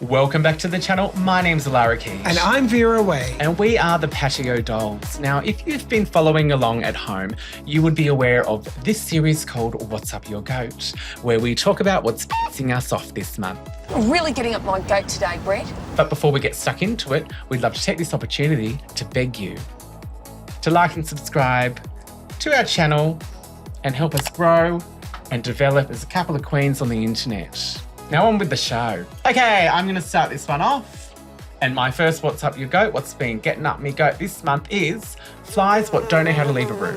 Welcome back to the channel. My name's Alara Keet. And I'm Vera Way. And we are the Patio Dollz. Now, if you've been following along at home, you would be aware of this series called What's Up Your Goat, where we talk about what's pissing us off this month. I'm really getting up my goat today, Brett. But before we get stuck into it, we'd love to take this opportunity to beg you to like and subscribe to our channel and help us grow and develop as a couple of queens on the internet. Now on with the show. Okay, I'm going to start this one off. And my first What's Up Your Goat, what's been getting up me goat this month is flies what don't know how to leave a room.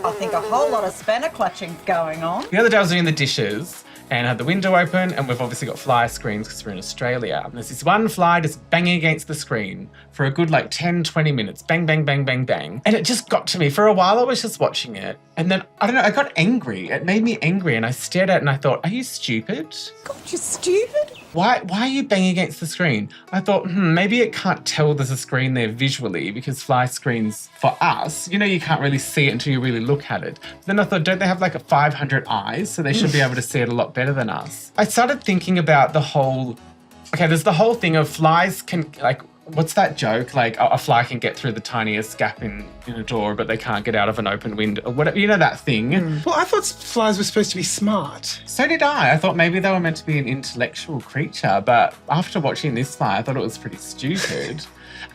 I think a whole lot of spanner clutching going on. The other day I was doing the dishes and had the window open, and we've obviously got fly screens because we're in Australia. And there's this one fly just banging against the screen for a good like 10, 20 minutes. Bang, bang, bang, bang, bang. And it just got to me. For a while I was just watching it. And then, I don't know, I got angry. It made me angry and I stared at it and I thought, are you stupid? God, you're stupid. Why are you banging against the screen? I thought, maybe it can't tell there's a screen there visually because fly screens for us, you know, you can't really see it until you really look at it. Then I thought, don't they have like 500 eyes? So they should be able to see it a lot better than us. I started thinking about there's the whole thing of flies can, like, what's that joke? Like a fly can get through the tiniest gap in a door, but they can't get out of an open window or whatever. You know that thing? Well, I thought flies were supposed to be smart. So did I. I thought maybe they were meant to be an intellectual creature, but after watching this fly, I thought it was pretty stupid.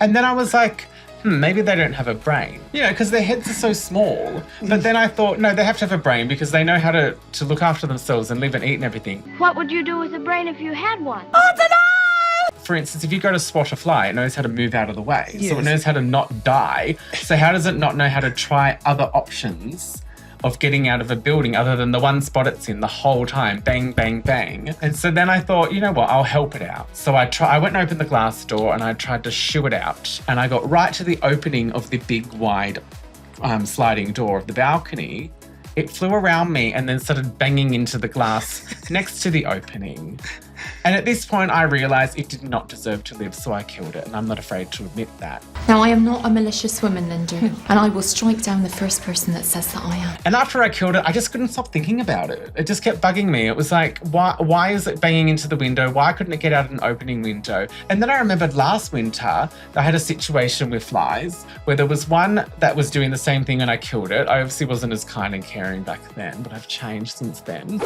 And then I was like, maybe they don't have a brain. You know, because their heads are so small. But then I thought, no, they have to have a brain because they know how to look after themselves and live and eat and everything. What would you do with a brain if you had one? I don't know. For instance, if you go to swat a fly, it knows how to move out of the way. Yes. So it knows how to not die. So how does it not know how to try other options of getting out of a building other than the one spot it's in the whole time? Bang, bang, bang. And so then I thought, you know what, I'll help it out. So I went and opened the glass door and I tried to shoo it out. And I got right to the opening of the big, wide sliding door of the balcony. It flew around me and then started banging into the glass next to the opening. And at this point, I realised it did not deserve to live, so I killed it, and I'm not afraid to admit that. Now, I am not a malicious woman, Linda, and I will strike down the first person that says that I am. And after I killed it, I just couldn't stop thinking about it. It just kept bugging me. It was like, why is it banging into the window? Why couldn't it get out an opening window? And then I remembered last winter, I had a situation with flies where there was one that was doing the same thing and I killed it. I obviously wasn't as kind and caring back then, but I've changed since then.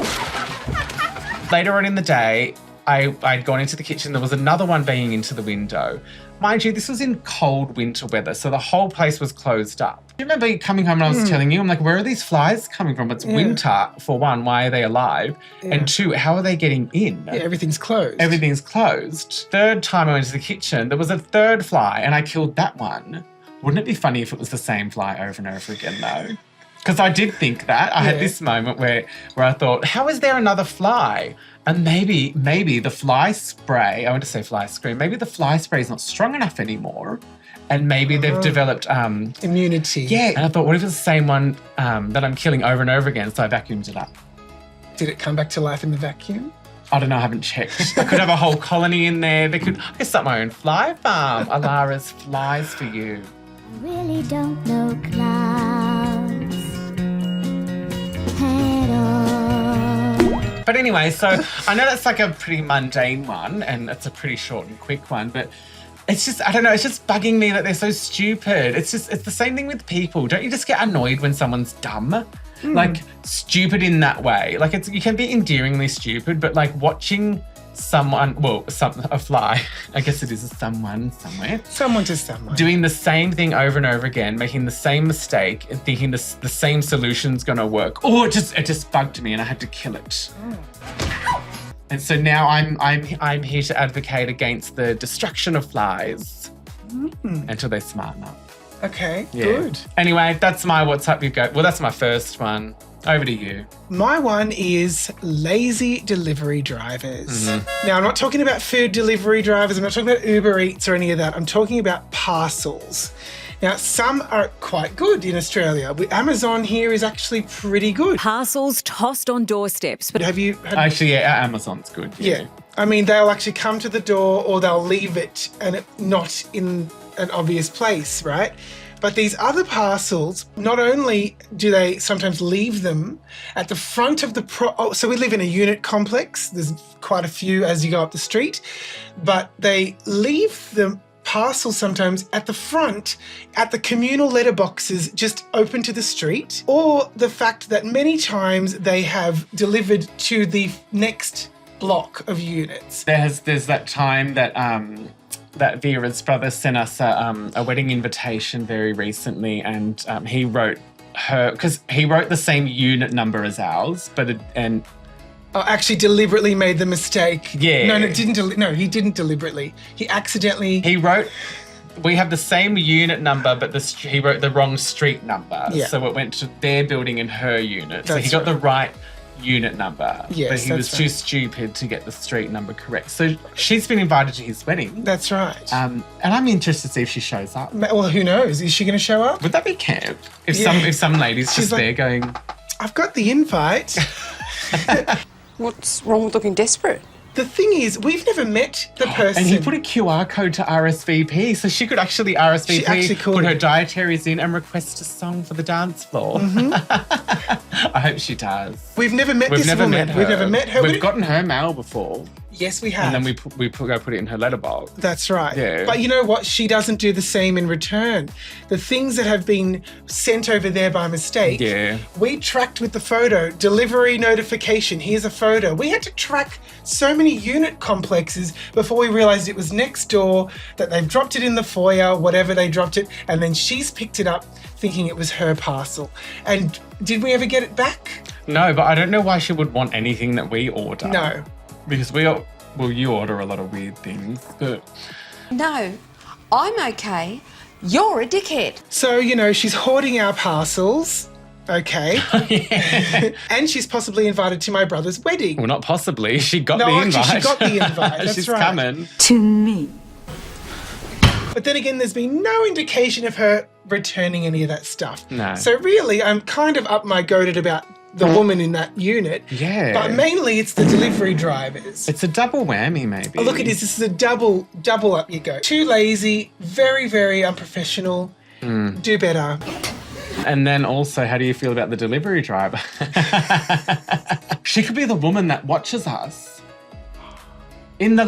Later on in the day, I'd gone into the kitchen. There was another one banging into the window. Mind you, this was in cold winter weather, so the whole place was closed up. Do you remember coming home and I was telling you, I'm like, where are these flies coming from? It's winter, for one, why are they alive? And two, how are they getting in? Yeah, everything's closed. Everything's closed. Third time I went to the kitchen, there was a third fly and I killed that one. Wouldn't it be funny if it was the same fly over and over again though? Because I did think that. I had this moment where I thought, how is there another fly? And maybe the fly spray, I want to say fly screen, maybe the fly spray is not strong enough anymore. And maybe they've developed... immunity. Yeah. And I thought, what if it's the same one that I'm killing over and over again? So I vacuumed it up. Did it come back to life in the vacuum? I don't know, I haven't checked. I could have a whole colony in there. I could start my own fly farm. Alara's flies for you. I really don't know clouds at all. But anyway, so I know that's like a pretty mundane one and it's a pretty short and quick one, but it's just, I don't know, it's just bugging me that they're so stupid. It's the same thing with people. Don't you just get annoyed when someone's dumb? Like stupid in that way. Like you can be endearingly stupid, but like watching someone, a fly, I guess it is a someone somewhere. Someone to someone. Doing the same thing over and over again, making the same mistake and thinking the same solution's gonna work. Oh, it just bugged me and I had to kill it. And so now I'm here to advocate against the destruction of flies until they smarten up. Okay, Yeah. good. Anyway, that's my What's Up You Go. Well, that's my first one. Over to you. My one is lazy delivery drivers. Now, I'm not talking about food delivery drivers. I'm not talking about Uber Eats or any of that. I'm talking about parcels. Now, some are quite good in Australia. Amazon here is actually pretty good. Parcels tossed on doorsteps. But have you had... Actually, yeah, Amazon's good. Yeah. I mean, they'll actually come to the door or they'll leave it and not in an obvious place, right? But these other parcels, not only do they sometimes leave them at the front of the so we live in a unit complex. There's quite a few as you go up the street, but they leave the parcels sometimes at the front at the communal letterboxes just open to the street, or the fact that many times they have delivered to the next block of units. There's that time that that Vera's brother sent us a wedding invitation very recently, and he wrote her, because he wrote the same unit number as ours, but Actually deliberately made the mistake. Yeah. No, he didn't deliberately. He accidentally... He wrote, we have the same unit number, but he wrote the wrong street number. Yeah. So it went to their building and her unit. So That's he got the right. right unit number. Yes, but he was that's too right. stupid to get the street number correct. So she's been invited to his wedding. That's right. And I'm interested to see if she shows up. Well, who knows? Is she going to show up? Would that be camp? If Yeah. some lady's She's just like- there going, I've got the invite. What's wrong with looking desperate? The thing is, we've never met the person. and he put a QR code to RSVP, so she could actually She RSVP, actually could. put her dietaries in and request a song for the dance floor. Mm-hmm. I hope she does. We've never met We've this never woman. met her. We've never met her. We've gotten her mail before, Yes, we have. and then we go put it in her letterbox. That's right. Yeah. But you know what? She doesn't do the same in return. The things that have been sent over there by mistake, Yeah. we tracked with the photo. Delivery notification, here's a photo. We had to track so many unit complexes before we realised it was next door, that they've dropped it in the foyer, whatever they dropped it, and then she's picked it up thinking it was her parcel. And did we ever get it back? No, but I don't know why she would want anything that we order. No. Because you order a lot of weird things. But No, I'm okay. You're a dickhead. So, you know, she's hoarding our parcels. Okay. And she's possibly invited to my brother's wedding. well, not possibly. She got No, the actually, invite. she got the invite. That's She's right. coming. To me. But then again, there's been no indication of her returning any of that stuff. No. So really, I'm kind of up my goated about the woman in that unit. Yeah. But mainly it's the delivery drivers. It's a double whammy, maybe. Oh, look at this. This is a double up you go. Too lazy, very, very unprofessional. Do better. And then also, how do you feel about the delivery driver? She could be the woman that watches us. In the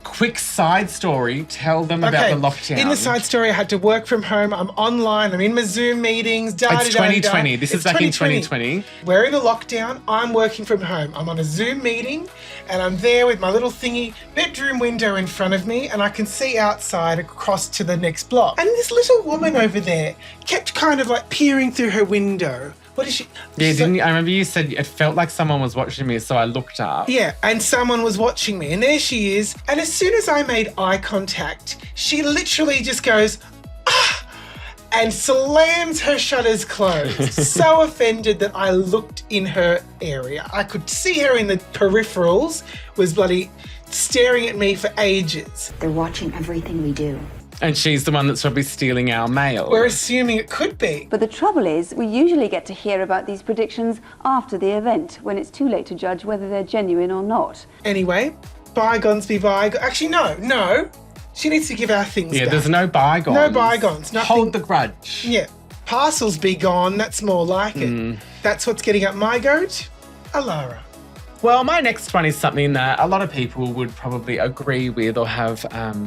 quick side story, tell them about the lockdown. In the side story, I had to work from home. I'm online. I'm in my Zoom meetings. It's 2020. This is back in 2020. We're in a lockdown. I'm working from home. I'm on a Zoom meeting, and I'm there with my little thingy bedroom window in front of me, and I can see outside across to the next block. And this little woman over there kept kind of like peering through her window. What is she? Yeah, she's didn't like- you? I remember you said it felt like someone was watching me, so I looked up. Yeah, and someone was watching me, and there she is. And as soon as I made eye contact, she literally just goes, ah, and slams her shutters closed. So offended that I looked in her area. I could see her in the peripherals, was bloody staring at me for ages. They're watching everything we do. And she's the one that's probably stealing our mail. We're assuming it could be. But the trouble is, we usually get to hear about these predictions after the event, when it's too late to judge whether they're genuine or not. Anyway, bygones be bygones. Actually, no. She needs to give our things Yeah, back. there's no bygones. No bygones, nothing. Hold the grudge. Yeah, parcels be gone. That's more like it. That's what's getting up my goat. Alara. Well, my next one is something that a lot of people would probably agree with or have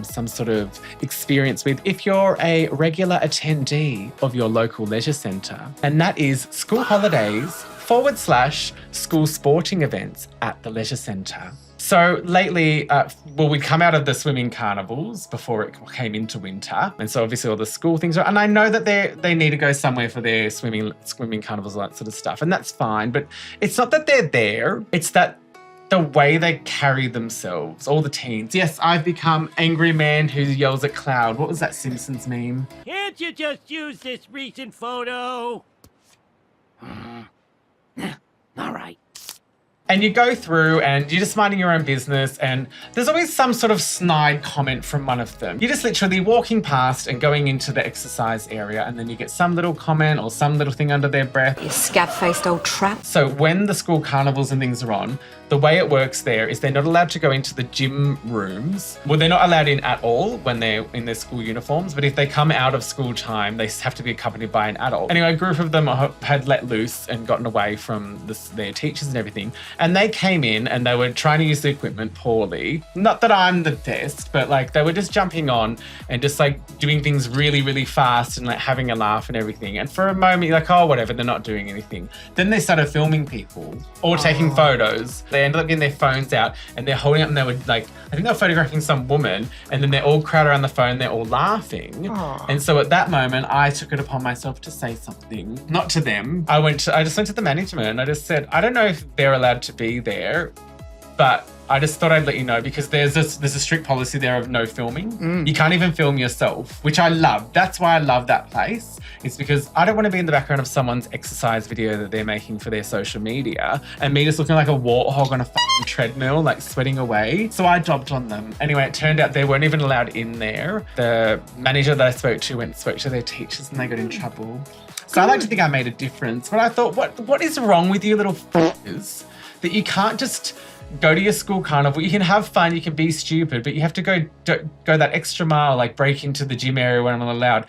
some sort of experience with if you're a regular attendee of your local leisure centre. And that is school holidays / school sporting events at the leisure centre. So lately, we'd come out of the swimming carnivals before it came into winter. And so obviously all the school things are, and I know that they need to go somewhere for their swimming carnivals, all that sort of stuff. And that's fine. But it's not that they're there. It's that the way they carry themselves, all the teens. Yes, I've become angry man who yells at cloud. What was that Simpsons meme? Can't you just use this recent photo? All right. And you go through and you're just minding your own business and there's always some sort of snide comment from one of them. You're just literally walking past and going into the exercise area and then you get some little comment or some little thing under their breath. You scab-faced old trap. So when the school carnivals and things are on, the way it works there is they're not allowed to go into the gym rooms. Well, they're not allowed in at all when they're in their school uniforms, but if they come out of school time, they have to be accompanied by an adult. Anyway, a group of them had let loose and gotten away from their teachers and everything. And they came in and they were trying to use the equipment poorly. Not that I'm the best, but like they were just jumping on and just like doing things really, really fast and like having a laugh and everything. And for a moment, you're like, oh, whatever, they're not doing anything. Then they started filming people or taking photos. They ended up getting their phones out and they're holding up and they were like, I think they were photographing some woman and then they're all crowded around the phone, they're all laughing. And so at that moment, I took it upon myself to say something, not to them. I just went to the management and I just said, I don't know if they're allowed to be there, but I just thought I'd let you know because there's a strict policy there of no filming. You can't even film yourself, which I love. That's why I love that place. It's because I don't want to be in the background of someone's exercise video that they're making for their social media and me just looking like a warthog on a fucking treadmill, like sweating away. So I jobbed on them. Anyway, it turned out they weren't even allowed in there. The manager that I spoke to went and spoke to their teachers and they got in trouble. So I like to think I made a difference. But I thought, what is wrong with you little f***ers that you can't just go to your school carnival? You can have fun, you can be stupid, but you have to go that extra mile, like break into the gym area when I'm not allowed.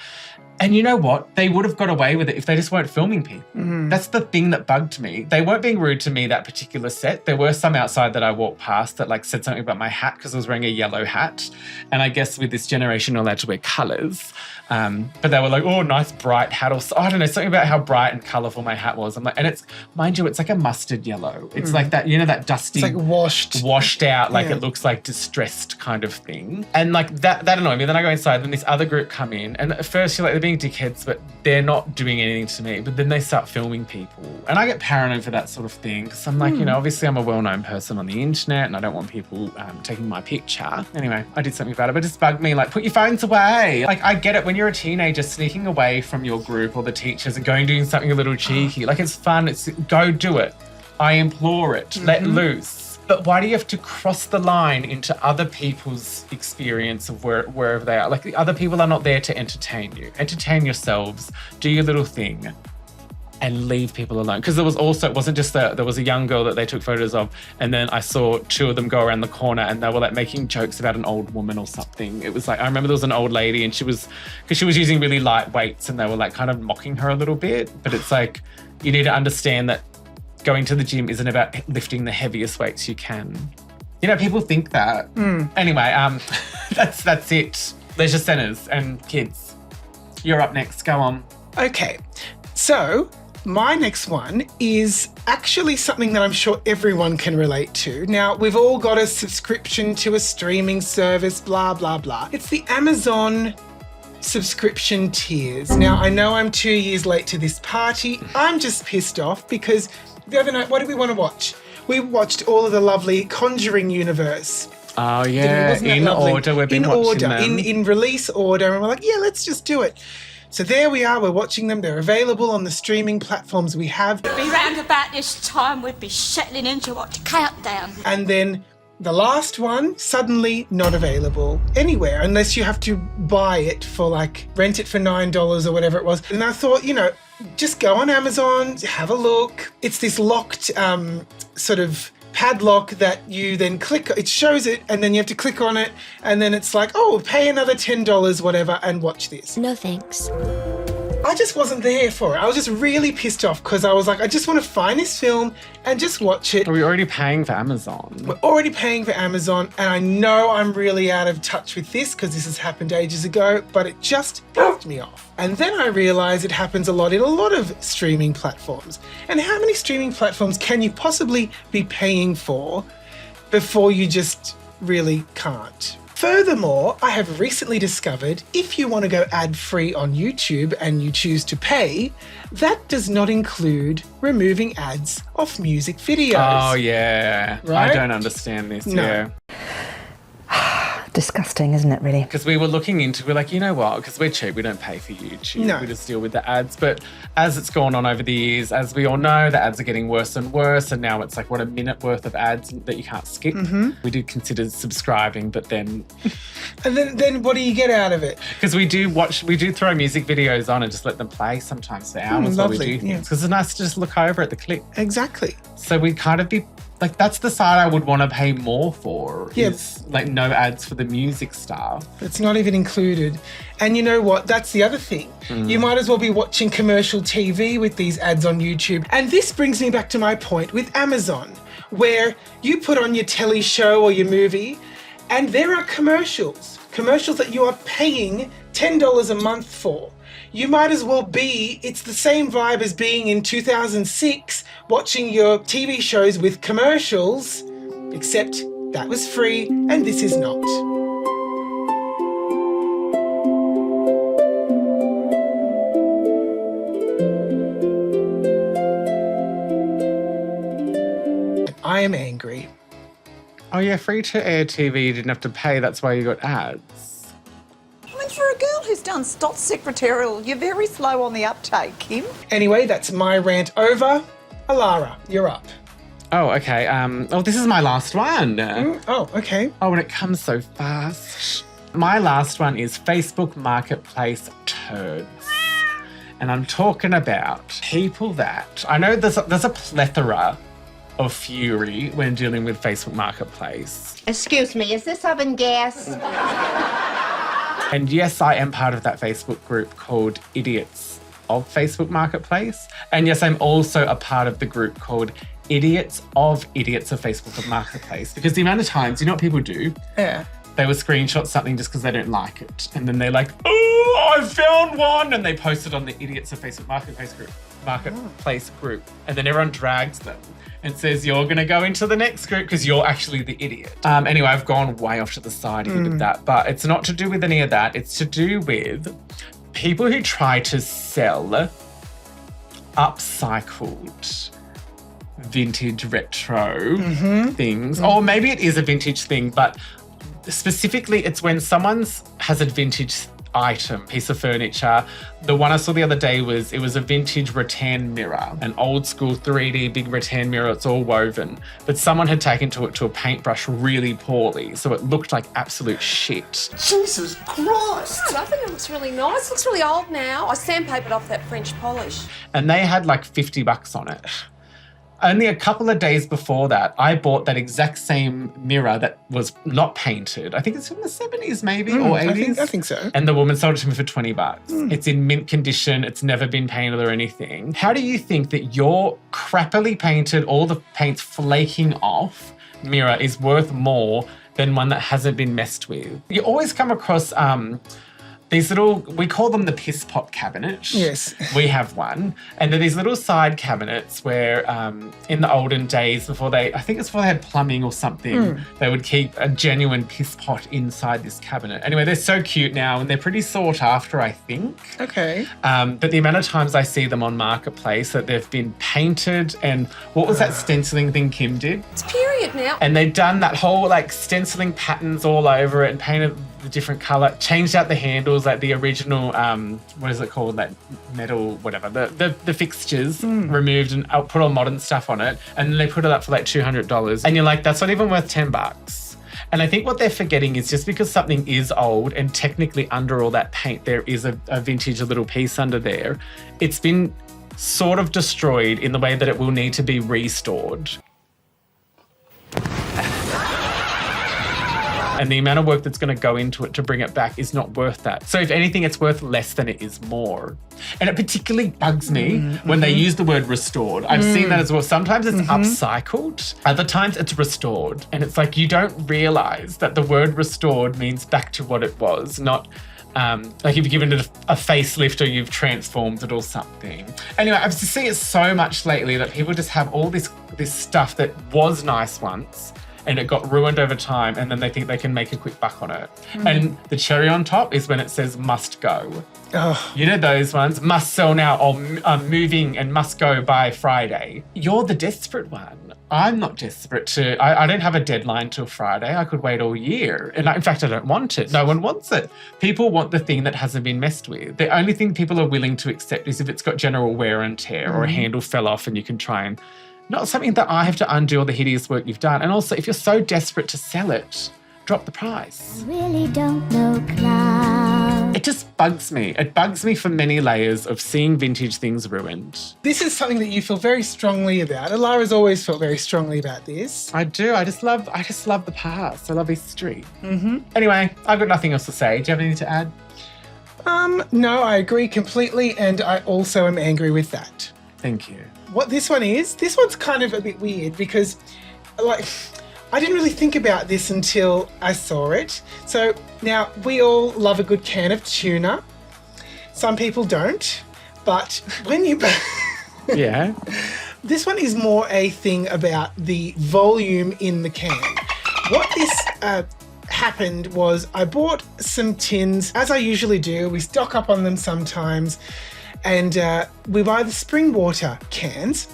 And you know what? They would have got away with it if they just weren't filming people. That's the thing that bugged me. They weren't being rude to me that particular set. There were some outside that I walked past that like said something about my hat because I was wearing a yellow hat. And I guess with this generation, you're allowed to wear colours. But they were like, oh, nice bright hat. Or I don't know, something about how bright and colourful my hat was. I'm like, and it's, mind you, it's like a mustard yellow. It's like that, you know, that dusty. It's like washed out, like it looks like distressed kind of thing. And like that annoyed me. Then I go inside and this other group come in. And at first you're like, they're being dickheads, but they're not doing anything to me. But then they start filming people. And I get paranoid for that sort of thing. Because I'm like, you know, obviously I'm a well-known person on the internet and I don't want people taking my picture. Anyway, I did something about it, but it just bugged me. Like, put your phones away. Like, I get it when you're a teenager sneaking away from your group or the teachers and going doing something a little cheeky. Like, it's fun. Go do it. I implore it. Let loose. But why do you have to cross the line into other people's experience of wherever they are? Like, the other people are not there to entertain you. Entertain yourselves. Do your little thing. And leave people alone. Because there was also, it wasn't just that, there was a young girl that they took photos of, and then I saw two of them go around the corner and they were like making jokes about an old woman or something. It was like, I remember there was an old lady and she was using really light weights and they were like kind of mocking her a little bit. But it's like, you need to understand that going to the gym isn't about lifting the heaviest weights you can. You know, people think that. Anyway, that's it. Leisure centres and kids. You're up next. Go on. Okay, so my next one is actually something that I'm sure everyone can relate to. Now, we've all got a subscription to a streaming service, blah, blah, blah. It's the Amazon subscription tiers. Now, I know I'm 2 years late to this party. I'm just pissed off because the other night, what did we want to watch? We watched all of the lovely Conjuring universe. Oh, yeah, in order. We've been watching them. In release order. And we're like, yeah, let's just do it. So there we are, we're watching them. They're available on the streaming platforms we have. Be round about this time, we'd be settling into what countdown. And then the last one, suddenly not available anywhere, unless you have to buy it for like, rent it for $9 or whatever it was. And I thought, you know, just go on Amazon, have a look. It's this locked sort of padlock that you then click, it shows it, and then you have to click on it, and then it's like, oh, pay another $10, whatever, and watch this. No thanks. I just wasn't there for it. I was just really pissed off because I was like, I just want to find this film and just watch it. Are we already paying for Amazon? We're already paying for Amazon, and I know I'm really out of touch with this because this has happened ages ago, but it just pissed me off. And then I realised it happens a lot in a lot of streaming platforms. And how many streaming platforms can you possibly be paying for before you just really can't? Furthermore, I have recently discovered if you want to go ad-free on YouTube and you choose to pay, that does not include removing ads off music videos. Oh, yeah. Right? I don't understand this. No. Yeah. Disgusting, isn't it, really? Because we were looking into, we're like, you know what? Because we're cheap, we don't pay for YouTube. No. We just deal with the ads. But as it's gone on over the years, as we all know, the ads are getting worse and worse. And now it's like, what, a minute worth of ads that you can't skip. We did consider subscribing, but then... And then what do you get out of it? Because we do throw music videos on and just let them play sometimes for hours while we do things. Because it's nice to just look over at the clip. Exactly. So we'd kind of be... Like, that's the side I would want to pay more for. Is, like, no ads for the music stuff. It's not even included. And you know what? That's the other thing. You might as well be watching commercial TV with these ads on YouTube. And this brings me back to my point with Amazon, where you put on your telly show or your movie, and there are commercials that you are paying $10 a month for. You might as well it's the same vibe as being in 2006 watching your TV shows with commercials, except that was free and this is not. I am angry. Oh, yeah, free-to-air TV, you didn't have to pay. That's why you got ads. For a girl who's done STOT secretarial, you're very slow on the uptake, Kim. Anyway, that's my rant over. Alara, you're up. Oh, okay. This is my last one. Oh, okay. Oh, and it comes so fast. My last one is Facebook Marketplace turds. And I'm talking about people that... I know there's a plethora of fury when dealing with Facebook Marketplace. Excuse me, is this oven gas? And yes, I am part of that Facebook group called Idiots of Facebook Marketplace. And yes, I'm also a part of the group called Idiots of Facebook Marketplace. Because the amount of times, you know what people do? Yeah. They will screenshot something just because they don't like it. And then they're like, oh, I found one. And they post it on the Idiots of Facebook Marketplace group. And then everyone drags them and says, you're going to go into the next group because you're actually the idiot. Anyway, I've gone way off to the side here with that, but it's not to do with any of that. It's to do with people who try to sell upcycled vintage retro things. Or maybe it is a vintage thing, but specifically it's when someone has a vintage item, piece of furniture. The one I saw the other day was a vintage rattan mirror, an old school 3D big rattan mirror. It's all woven, but someone had taken to a paintbrush really poorly, so it looked like absolute shit. Jesus Christ! I think it looks really nice. It looks really old now. I sandpapered off that French polish. And they had like $50 on it. Only a couple of days before that, I bought that exact same mirror that was not painted. I think it's from the 70s maybe, or 80s. I think so. And the woman sold it to me for $20. It's in mint condition. It's never been painted or anything. How do you think that your crappily painted, all the paint's flaking off mirror is worth more than one that hasn't been messed with? You always come across... these little, we call them the piss pot cabinet. Yes. We have one. And they're these little side cabinets where in the olden days, before they had plumbing or something, they would keep a genuine piss pot inside this cabinet. Anyway, they're so cute now and they're pretty sought after, I think. Okay. But the amount of times I see them on Marketplace that they've been painted and what was that stenciling thing Kim did? It's period now. And they've done that whole like stenciling patterns all over it and painted the different colour, changed out the handles, like the original, what is it called, that metal, whatever, the fixtures removed and put all modern stuff on it, and then they put it up for like $200. And you're like, that's not even worth $10. And I think what they're forgetting is just because something is old and technically under all that paint, there is a vintage little piece under there, it's been sort of destroyed in the way that it will need to be restored. And the amount of work that's going to go into it to bring it back is not worth that. So if anything, it's worth less than it is more. And it particularly bugs me when they use the word restored. I've seen that as well. Sometimes it's upcycled. Other times it's restored. And it's like you don't realise that the word restored means back to what it was, not... like you've given it a facelift or you've transformed it or something. Anyway, I've seen it so much lately that people just have all this stuff that was nice once and it got ruined over time, and then they think they can make a quick buck on it. And the cherry on top is when it says must go. Oh. You know those ones? Must sell now, or moving and must go by Friday. You're the desperate one. I'm not desperate to, I don't have a deadline till Friday. I could wait all year. And in fact, I don't want it. No one wants it. People want the thing that hasn't been messed with. The only thing people are willing to accept is if it's got general wear and tear or a handle fell off and you can try and, not something that I have to undo all the hideous work you've done. And also, if you're so desperate to sell it, drop the price. I really don't know cloud. It just bugs me. It bugs me for many layers of seeing vintage things ruined. This is something that you feel very strongly about. Alara's always felt very strongly about this. I do. I just love the past. I love history. Anyway, I've got nothing else to say. Do you have anything to add? No, I agree completely, and I also am angry with that. Thank you. What this one's kind of a bit weird because, like, I didn't really think about this until I saw it. So now we all love a good can of tuna. Some people don't, but when you... Yeah. This one is more a thing about the volume in the can. What this happened was I bought some tins, as I usually do. We stock up on them sometimes. And we buy the spring water cans,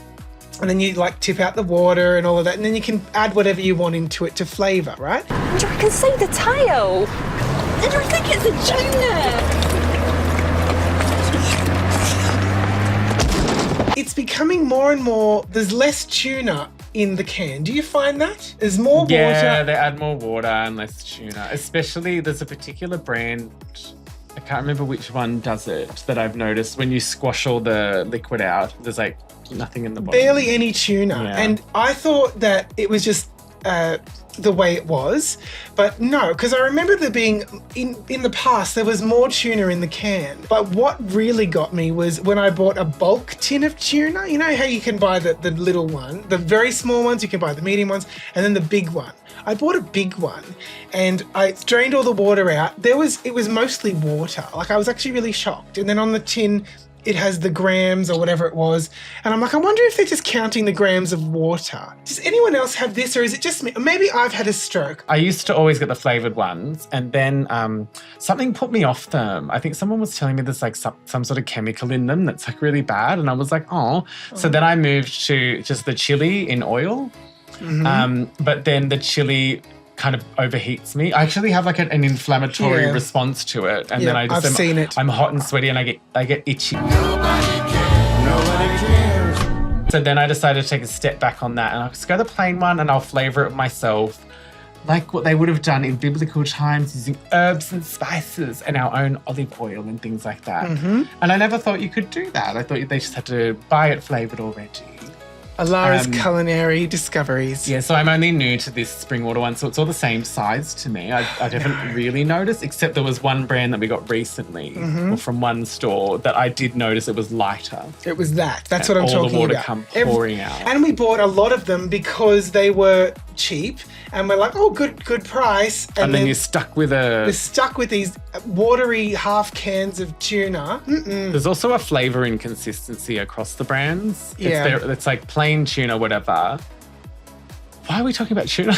and then you like tip out the water and all of that, and then you can add whatever you want into it to flavour, right? Andrew, I can see the tail. Andrew, I think it's a tuna. It's becoming more and more, there's less tuna in the can. Do you find that? There's more water. Yeah, they add more water and less tuna. Especially, there's a particular brand, I can't remember which one does it, that I've noticed when you squash all the liquid out, there's like nothing in the bottom. Barely any tuna. Yeah. And I thought that it was just the way it was, but no, because I remember there being, in the past, there was more tuna in the can. But what really got me was when I bought a bulk tin of tuna. You know how you can buy the little one, the very small ones, you can buy the medium ones, and then the big one. I bought a big one and I drained all the water out. It was mostly water. Like, I was actually really shocked. And then on the tin, it has the grams or whatever it was. And I'm like, I wonder if they're just counting the grams of water. Does anyone else have this, or is it just me? Or maybe I've had a stroke. I used to always get the flavoured ones, and then something put me off them. I think someone was telling me there's like some sort of chemical in them that's like really bad, and I was like, oh. So then I moved to just the chili in oil. But then the chili kind of overheats me. I actually have like an inflammatory response to it, and then I just seen it. I'm hot and sweaty, and I get itchy. Nobody cares. So then I decided to take a step back on that, and I'll just go the plain one, and I'll flavour it myself, like what they would have done in biblical times, using herbs and spices and our own olive oil and things like that. And I never thought you could do that. I thought they just had to buy it flavoured already. Alara's culinary discoveries. Yeah, so I'm only new to this spring water one, so it's all the same size to me. I haven't really noticed, except there was one brand that we got recently, or from one store, that I did notice it was lighter. It was that. That's what I'm talking about. All the water come pouring out. And we bought a lot of them because they were cheap, and we're like, oh, good price. And then you're stuck with We're stuck with these watery half cans of tuna. There's also a flavour inconsistency across the brands. Yeah. It's like plain tuna, whatever. Why are we talking about tuna?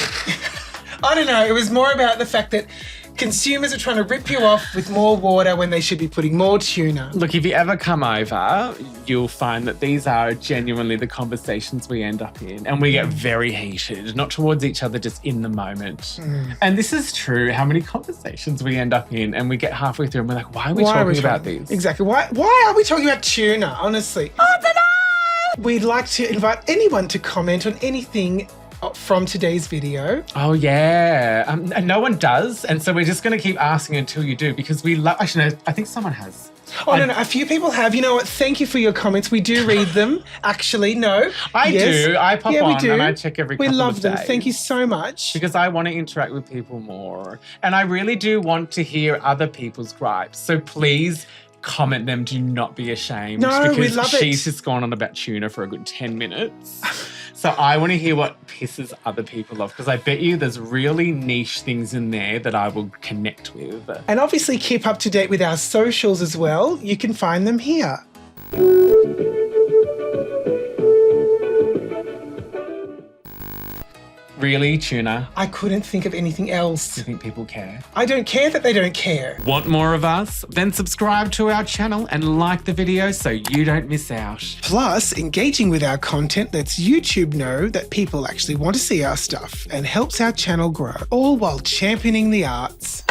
I don't know. It was more about the fact that consumers are trying to rip you off with more water when they should be putting more tuna. Look, if you ever come over, you'll find that these are genuinely the conversations we end up in, and we get very heated, not towards each other, just in the moment. And this is true, how many conversations we end up in, and we get halfway through and we're like, why are we talking about these? Exactly. Why are we talking about tuna, honestly? I don't know! We'd like to invite anyone to comment on anything from today's video. Oh, yeah. And no one does. And so we're just going to keep asking until you do, because we love... Actually, no, I think someone has. Oh, no, a few people have. You know what? Thank you for your comments. We do read them. Actually, no. I do. I pop on we do. and I check every couple of days. We love them. Thank you so much. Because I want to interact with people more. And I really do want to hear other people's gripes. So please comment them. Do not be ashamed. No, we love it. She's just gone on about tuna for a good 10 minutes. So I want to hear what pisses other people off, because I bet you there's really niche things in there that I will connect with. And obviously keep up to date with our socials as well. You can find them here. Really, Tuna? I couldn't think of anything else. Do you think people care? I don't care that they don't care. Want more of us? Then subscribe to our channel and like the video so you don't miss out. Plus, engaging with our content lets YouTube know that people actually want to see our stuff and helps our channel grow, all while championing the arts.